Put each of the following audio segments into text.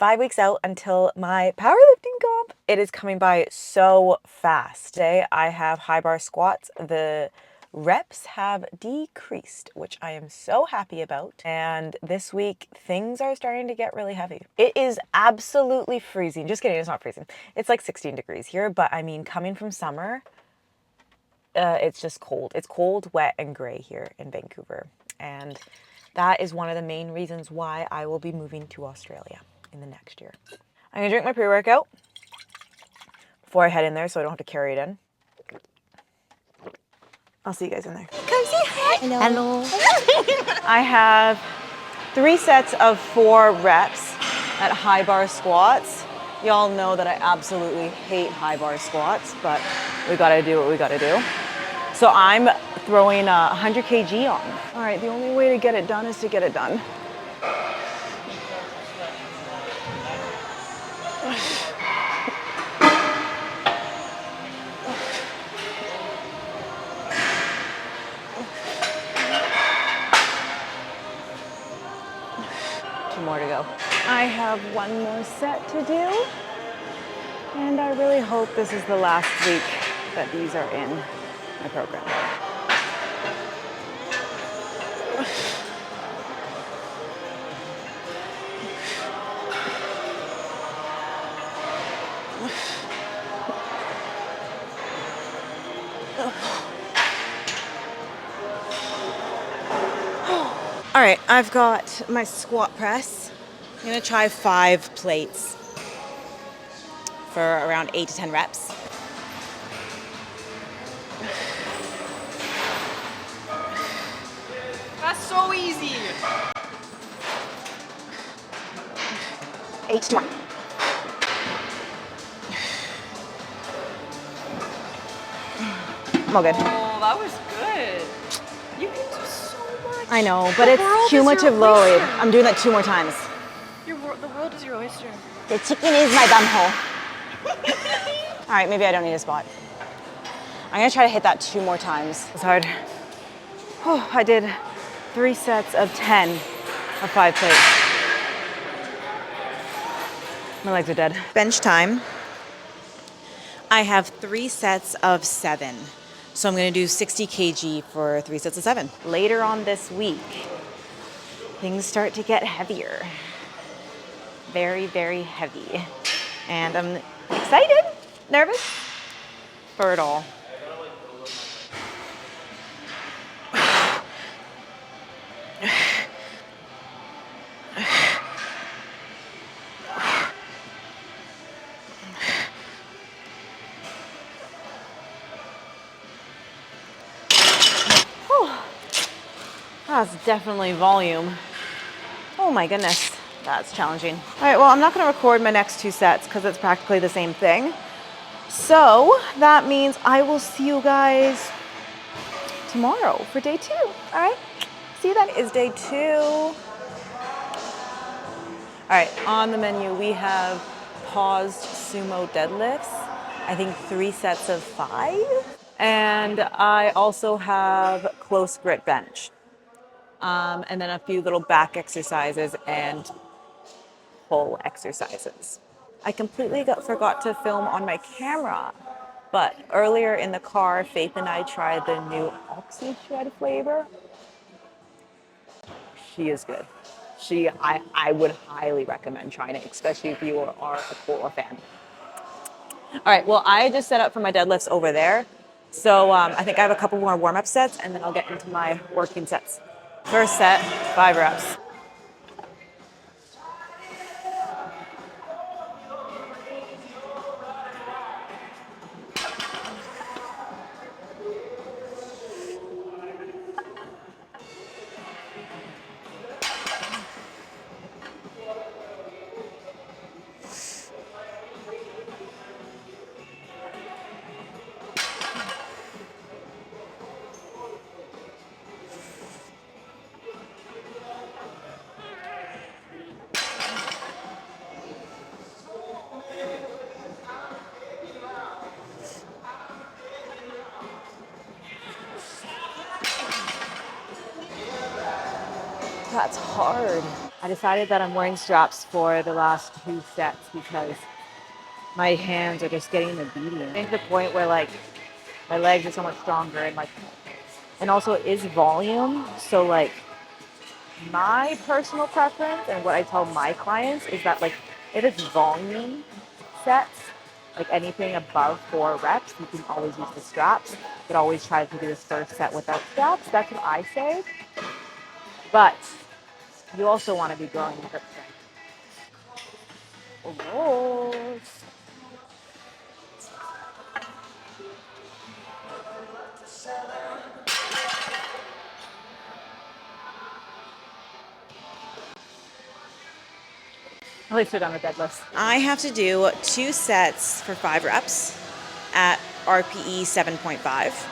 5 weeks out until my powerlifting comp. It is coming by so fast. Today I have high bar squats. The reps have decreased, which I am so happy about. And this week things are starting to get really heavy. It is absolutely freezing. Just kidding, it's not freezing. It's like 16 degrees here, but I mean, coming from summer, it's just cold. It's cold, wet, and gray here in Vancouver. And that is one of the main reasons why I will be moving to Australia in the next year. I'm gonna drink my pre-workout before I head in there so I don't have to carry it in. I'll see you guys in there. Come say hi. Hello. I have 3 sets of 4 reps at high bar squats. Y'all know that I absolutely hate high bar squats, but we gotta do what we gotta do. So I'm throwing 100 kg on. All right, the only way to get it done is to get it done. More to go. I have 1 more set to do, and I really hope this is the last week that these are in my program. All right, I've got my squat press. I'm gonna try 5 plates for around 8 to 10 reps. That's so easy. 8 to 1. I'm all good. Oh, that was good. You can do so much. I know, but it's cumulative load. I'm doing that 2 more times. The world is your oyster. The chicken is my bum hole. All right, maybe I don't need a spot. I'm gonna try to hit that 2 more times. It's hard. Oh, I did 3 sets of 10 of 5 plates. My legs are dead. Bench time. I have 3 sets of 7. So I'm gonna do 60 kg for 3 sets of 7. Later on this week, things start to get heavier. Very, very heavy. And I'm excited, nervous for it all. That's definitely volume. Oh my goodness, that's challenging. All right, well, I'm not gonna record my next 2 sets because it's practically the same thing. So that means I will see you guys tomorrow for day 2. All right, see you then. Is day 2. All right, on the menu, we have paused sumo deadlifts. I think 3 sets of 5. And I also have close grip bench. And then a few little back exercises and pull exercises. I completely forgot to film on my camera, but earlier in the car, Faith and I tried the new Oxy Shred flavor. She is good. I would highly recommend trying it, especially if you are a cola fan. All right, well, I just set up for my deadlifts over there. So I think I have a couple more warm-up sets, and then I'll get into my working sets. First set, 5 reps. That's hard. I decided that I'm wearing straps for the last 2 sets because my hands are just getting the beating. Getting to the point where like my legs are so much stronger and like, and also it is volume. So like my personal preference and what I tell my clients is that like if it's volume sets, like anything above 4 reps, you can always use the straps. You could always try to do this first set without straps. That's what I say. But you also want to be growing in grip strength. Oh, at least you're done with deadlifts. I have to do 2 sets for 5 reps at RPE 7.5.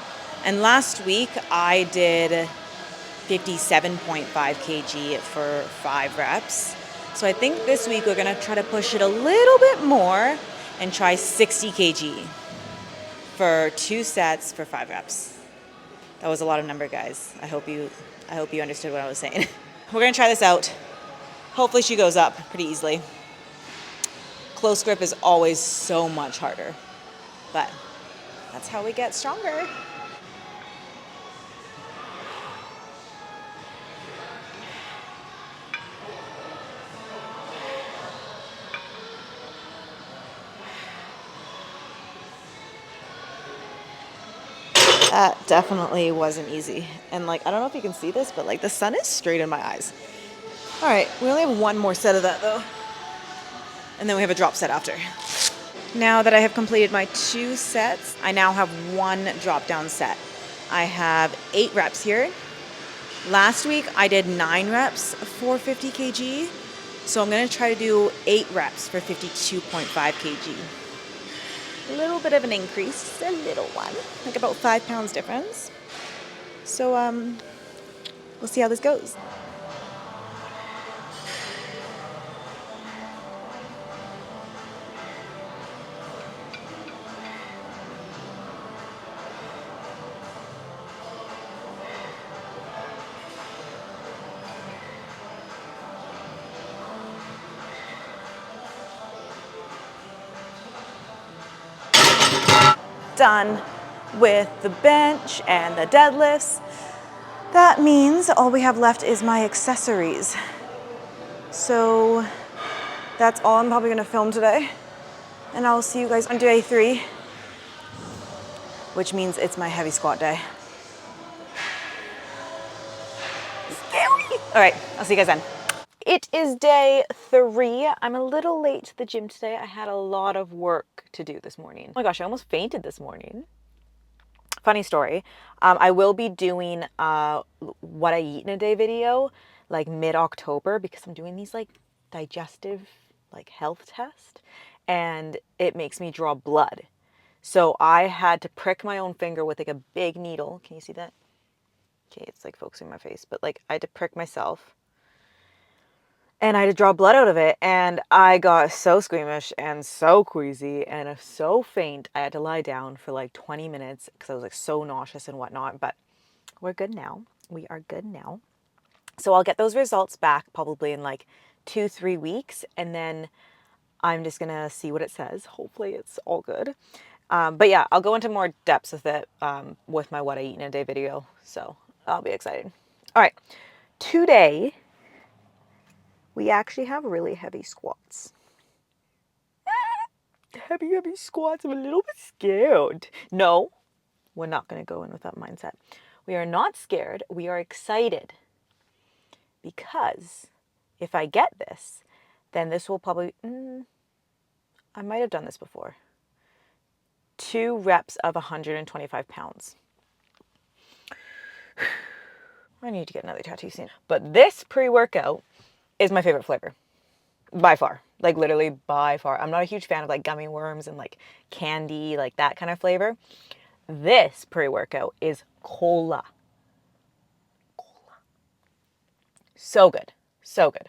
And last week I did 57.5 kg for 5 reps. So I think this week we're going to try to push it a little bit more and try 60 kg for 2 sets for 5 reps. That was a lot of number, guys. I hope you understood what I was saying. We're going to try this out. Hopefully she goes up pretty easily. Close grip is always so much harder, but that's how we get stronger. That definitely wasn't easy. And like, I don't know if you can see this, but like the sun is straight in my eyes. All right, we only have 1 more set of that though. And then we have a drop set after. Now that I have completed my 2 sets, I now have 1 drop down set. I have 8 reps here. Last week I did 9 reps for 50 kg. So I'm gonna try to do 8 reps for 52.5 kg. A little bit of an increase, a little one, like about 5 pounds difference. So we'll see how this goes. Done with the bench and the deadlifts. That means all we have left is my accessories. So that's all I'm probably gonna film today. And I'll see you guys on day 3, which means it's my heavy squat day. Scary. All right, I'll see you guys then. It is day 3. I'm a little late to the gym today. I had a lot of work to do this morning. Oh my gosh, I almost fainted this morning. Funny story. I will be doing what I eat in a day video like mid-October because I'm doing these like digestive like health test and it makes me draw blood. So I had to prick my own finger with like a big needle. Can you see that? Okay, it's like focusing my face, but like I had to prick myself and I had to draw blood out of it. And I got so squeamish and so queasy and so faint. I had to lie down for like 20 minutes because I was like so nauseous and whatnot. But we're good now. We are good now. So I'll get those results back probably in like 2-3 weeks. And then I'm just going to see what it says. Hopefully it's all good. But yeah, I'll go into more depths with it with my what I eat in a day video. So I'll be excited. All right. Today, we actually have really heavy squats. Heavy squats. I'm a little bit scared. No, we're not going to go in with that mindset. We are not scared. We are excited. Because if I get this, then this will probably, I might have done this before. 2 reps of 125 pounds. I need to get another tattoo soon. But this pre-workout is my favorite flavor. By far. Like literally by far. I'm not a huge fan of like gummy worms and like candy, like that kind of flavor. This pre-workout is cola. Cola. So good. So good.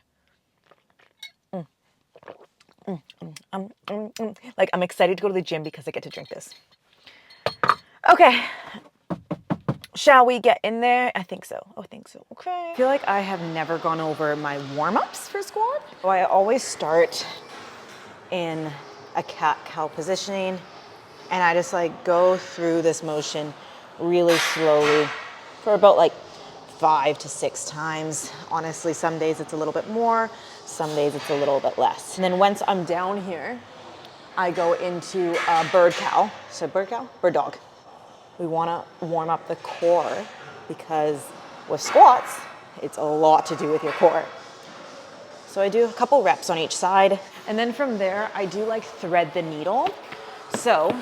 Like I'm excited to go to the gym because I get to drink this. Okay. Shall we get in there? I think so. Oh, I think so. Okay. I feel like I have never gone over my warm-ups for squat. So I always start in a cat-cow positioning, and I just like go through this motion really slowly for about like 5 to 6 times. Honestly, some days it's a little bit more, some days it's a little bit less. And then once I'm down here, I go into bird cow. So bird cow? Bird dog. We wanna warm up the core because with squats, it's a lot to do with your core. So I do a couple reps on each side. And then from there, I do like thread the needle. So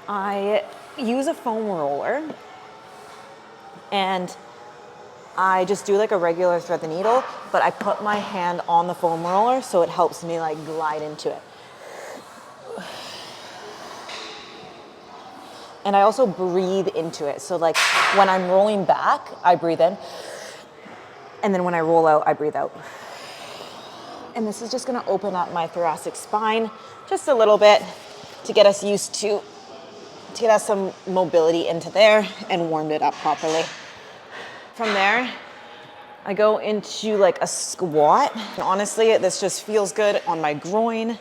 I use a foam roller and I just do like a regular thread the needle, but I put my hand on the foam roller so it helps me like glide into it. And I also breathe into it. So like when I'm rolling back, I breathe in. And then when I roll out, I breathe out. And this is just gonna open up my thoracic spine just a little bit to get us used to get us some mobility into there and warmed it up properly. From there, I go into like a squat. And honestly, this just feels good on my groin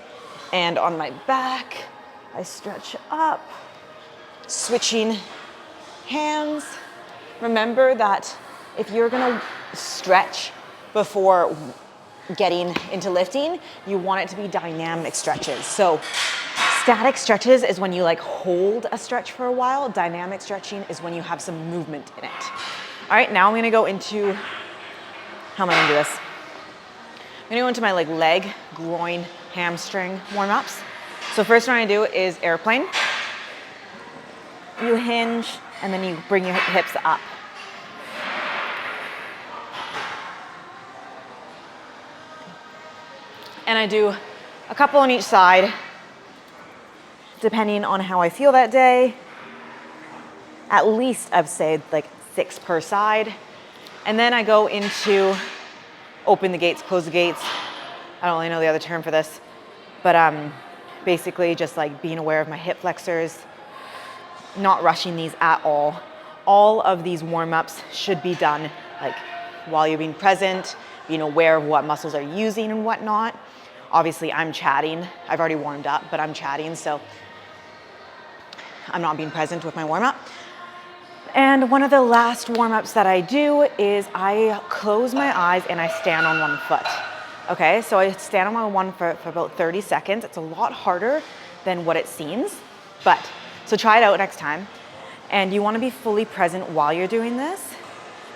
and on my back. I stretch up. Switching hands. Remember that if you're gonna stretch before getting into lifting, you want it to be dynamic stretches. So static stretches is when you like hold a stretch for a while. Dynamic stretching is when you have some movement in it. All right, now I'm gonna go into, how am I gonna do this? I'm gonna go into my like leg, groin, hamstring warm-ups. So first one I do is airplane. You hinge, and then you bring your hips up. And I do a couple on each side, depending on how I feel that day. At least I've said like 6 per side. And then I go into open the gates, close the gates. I don't really know the other term for this, but basically just like being aware of my hip flexors, not rushing these at all. All of these warm-ups should be done like while you're being present, being aware of what muscles are using and whatnot. Obviously I'm chatting. I've already warmed up, but I'm chatting, so I'm not being present with my warm-up. And one of the last warm-ups that I do is I close my eyes and I stand on one foot. Okay, so I stand on my one foot for about 30 seconds. It's a lot harder than what it seems, but so try it out next time. And you wanna be fully present while you're doing this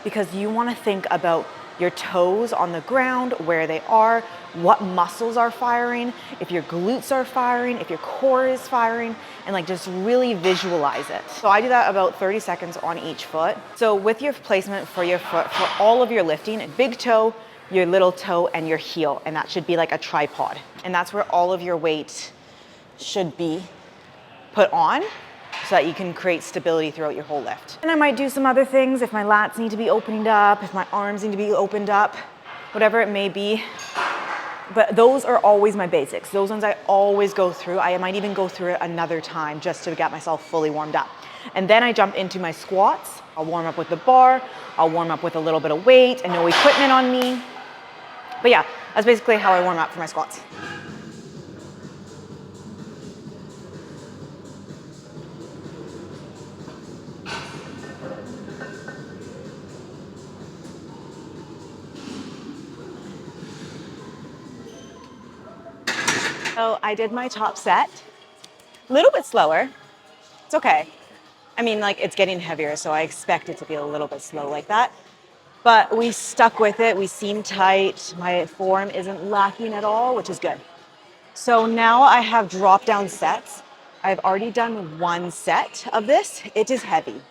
because you wanna think about your toes on the ground, where they are, what muscles are firing, if your glutes are firing, if your core is firing, and like just really visualize it. So I do that about 30 seconds on each foot. So with your placement for your foot, for all of your lifting, big toe, your little toe, and your heel, and that should be like a tripod. And that's where all of your weight should be put on so that you can create stability throughout your whole lift. And I might do some other things if my lats need to be opened up, if my arms need to be opened up, whatever it may be. But those are always my basics. Those ones I always go through. I might even go through it another time just to get myself fully warmed up. And then I jump into my squats. I'll warm up with the bar. I'll warm up with a little bit of weight and no equipment on me. But yeah, that's basically how I warm up for my squats. So I did my top set, a little bit slower. It's okay. I mean, like it's getting heavier, so I expect it to be a little bit slow like that. But we stuck with it. We seam tight. My form isn't lacking at all, which is good. So now I have drop down sets. I've already done one set of this. It is heavy.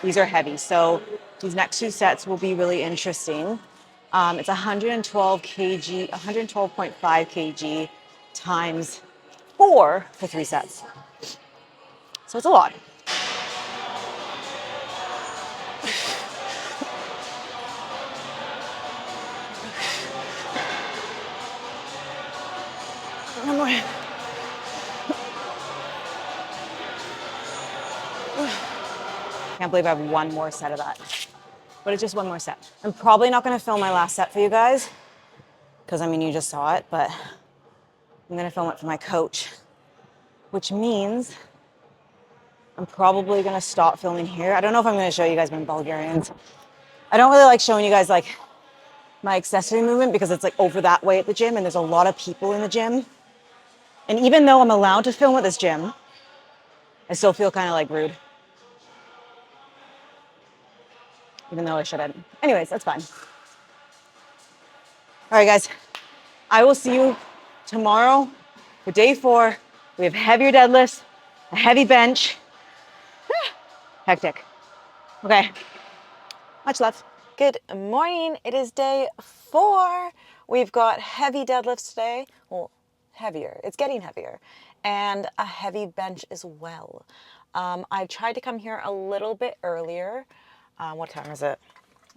These are heavy. So these next 2 sets will be really interesting. It's 112 kg, 112.5 kg times 4 for 3 sets. So it's a lot. One more. Can't believe I have one more set of that. But it's just one more set. I'm probably not gonna film my last set for you guys, because I mean, you just saw it, but I'm gonna film it for my coach, which means I'm probably gonna stop filming here. I don't know if I'm gonna show you guys my Bulgarians. I don't really like showing you guys like my accessory movement because it's like over that way at the gym and there's a lot of people in the gym. And even though I'm allowed to film at this gym, I still feel kind of like rude. Even though I shouldn't. Anyways, that's fine. All right, guys. I will see you tomorrow for day 4. We have heavier deadlifts, a heavy bench. Hectic. Okay. Much love. Good morning. It is day 4. We've got heavy deadlifts today. Well, heavier. It's getting heavier. And a heavy bench as well. I tried to come here a little bit earlier. What time is it?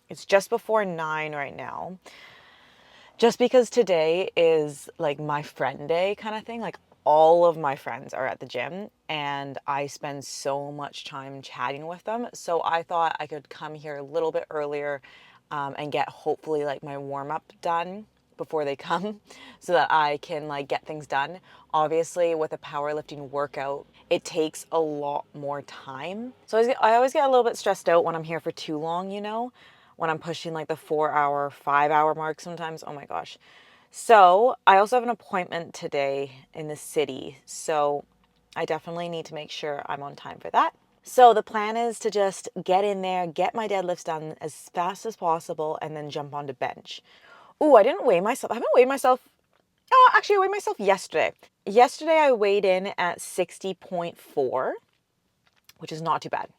It's just before 9 right now. Just because today is like my friend day kind of thing. Like all of my friends are at the gym and I spend so much time chatting with them. So I thought I could come here a little bit earlier and get hopefully like my warm up done before they come so that I can like get things done. Obviously with a powerlifting workout, it takes a lot more time. So I always get a little bit stressed out when I'm here for too long, you know, when I'm pushing like the 4-hour, 5-hour mark sometimes. Oh my gosh. So I also have an appointment today in the city. So I definitely need to make sure I'm on time for that. So the plan is to just get in there, get my deadlifts done as fast as possible, and then jump onto bench. Oh, I didn't weigh myself. I haven't weighed myself. Oh, actually, I weighed myself yesterday. Yesterday, I weighed in at 60.4, which is not too bad.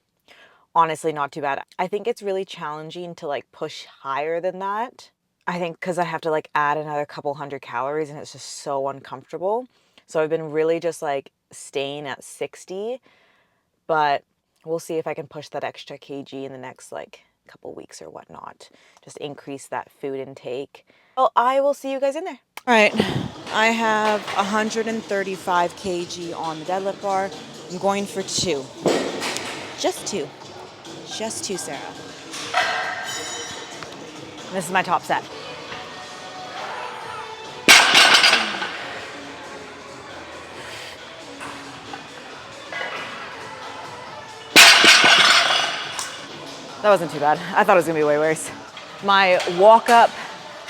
Honestly, not too bad. I think it's really challenging to like push higher than that. I think because I have to like add another couple hundred calories and it's just so uncomfortable. So I've been really just like staying at 60, but we'll see if I can push that extra kg in the next like couple weeks or whatnot. Just increase that food intake. Well, I will see you guys in there. All right, I have 135 kg on the deadlift bar. I'm going for 2. Just 2. Just 2, Sarah. This is my top set. That wasn't too bad. I thought it was gonna be way worse. My walk up,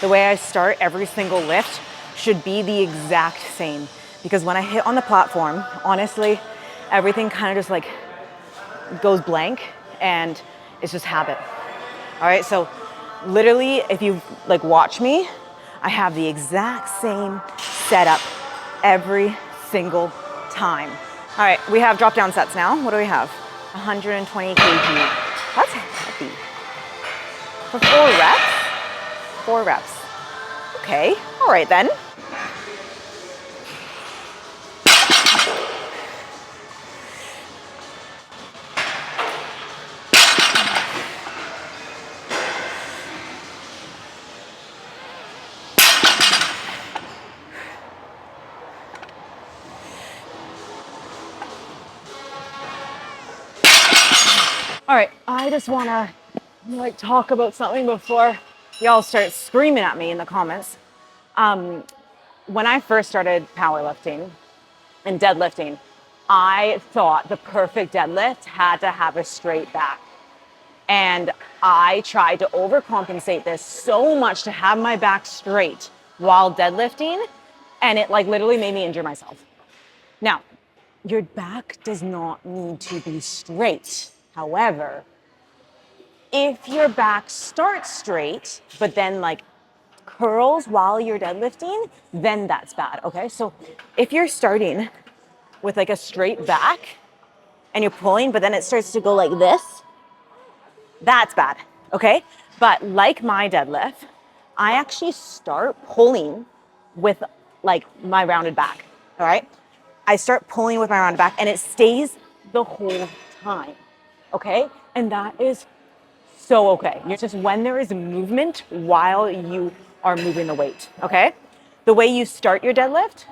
the way I start every single lift should be the exact same because when I hit on the platform, honestly, everything kind of just like goes blank and it's just habit. All right, so literally if you like watch me, I have the exact same setup every single time. All right, we have drop down sets now. What do we have? 120 kg. That's heavy. For 4 reps? 4 reps. Okay, all right then. All right, I just wanna like talk about something before y'all start screaming at me in the comments. When I first started powerlifting and deadlifting, I thought the perfect deadlift had to have a straight back. And I tried to overcompensate this so much to have my back straight while deadlifting, and it like literally made me injure myself. Now, your back does not need to be straight. However, if your back starts straight, but then like curls while you're deadlifting, then that's bad, okay? So if you're starting with like a straight back and you're pulling, but then it starts to go like this, that's bad, okay? But like my deadlift, I actually start pulling with like my rounded back, all right? I start pulling with my rounded back and it stays the whole time, okay? And that is so okay. It's just when there is movement while you are moving the weight, okay? The way you start your deadlift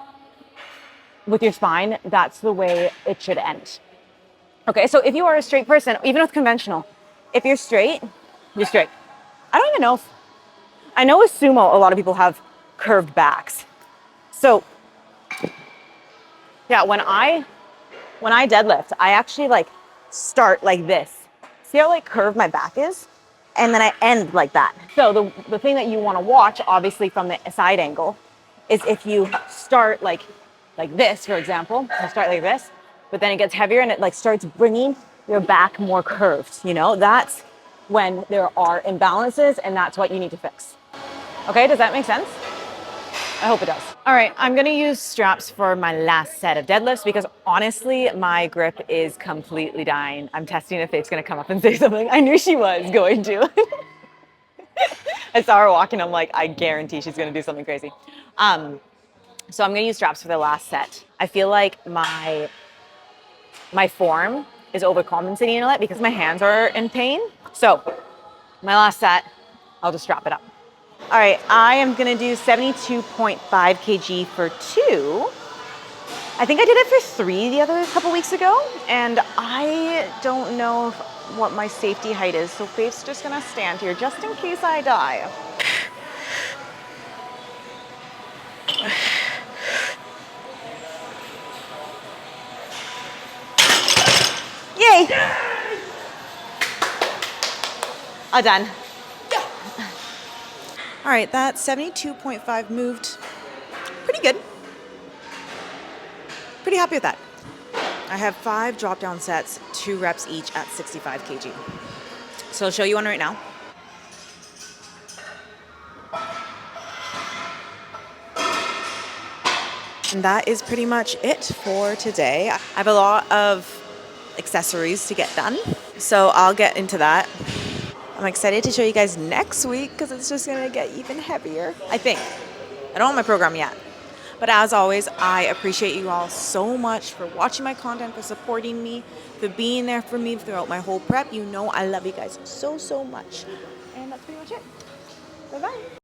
with your spine, that's the way it should end. Okay, so if you are a straight person, even with conventional, if you're straight, you're straight. I don't even know if, I know with sumo, a lot of people have curved backs. So yeah, when I deadlift, I actually like start like this. See how like curved my back is? And then I end like that. So the thing that you want to watch, obviously from the side angle, is if you start like this, for example, you start like this, but then it gets heavier and it like starts bringing your back more curved, you know? That's when there are imbalances and that's what you need to fix. Okay, does that make sense? I hope it does. All right, I'm gonna use straps for my last set of deadlifts because honestly, my grip is completely dying. I'm testing if Faith's gonna come up and say something. I knew she was going to. I saw her walking, I'm like, I guarantee she's gonna do something crazy. So I'm gonna use straps for the last set. I feel like my form is overcompensating a lot because my hands are in pain. So my last set, I'll just strap it up. All right, I am gonna do 72.5 kg for 2. I think I did it for 3 the other couple weeks ago, and I don't know what my safety height is, so Faith's just gonna stand here just in case I die. Yay! All done. All right, that 72.5 moved pretty good. Pretty happy with that. I have 5 drop down sets, 2 reps each at 65 kg. So I'll show you one right now. And that is pretty much it for today. I have a lot of accessories to get done, so I'll get into that. I'm excited to show you guys next week because it's just gonna get even heavier, I think. I don't have my program yet. But as always, I appreciate you all so much for watching my content, for supporting me, for being there for me throughout my whole prep. You know I love you guys so, so much. And that's pretty much it. Bye-bye.